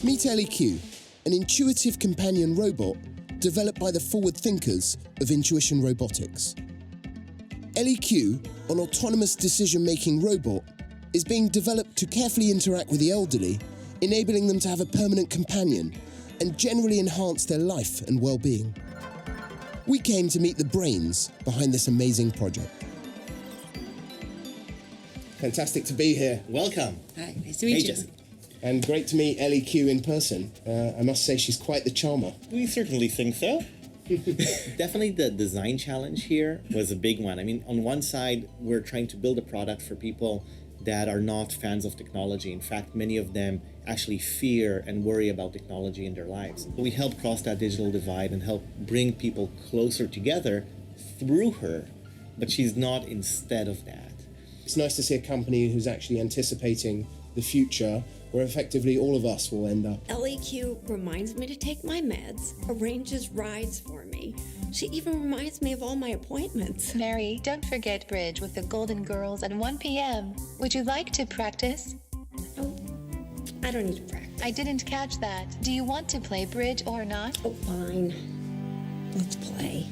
Meet LEQ, an intuitive companion robot developed by the forward thinkers of Intuition Robotics. LEQ, an autonomous decision-making robot, is being developed to carefully interact with the elderly, enabling them to have a permanent companion and generally enhance their life and well-being. We came to meet the brains behind this amazing project. Fantastic to be here. Welcome. Hi, nice to meet you. Jesse. And great to meet LEQ in person. I must say she's quite the charmer. We certainly think so. Definitely the design challenge here was a big one. I mean, on one side, we're trying to build a product for people that are not fans of technology. In fact, many of them actually fear and worry about technology in their lives. We help cross that digital divide and help bring people closer together through her, but she's not instead of that. It's nice to see a company who's actually anticipating the future, where effectively all of us will end up. LEQ reminds me to take my meds, arranges rides for me. She even reminds me of all my appointments. Mary, don't forget bridge with the Golden Girls at 1 p.m. Would you like to practice? Oh, I don't need to practice. I didn't catch that. Do you want to play bridge or not? Oh, fine. Let's play.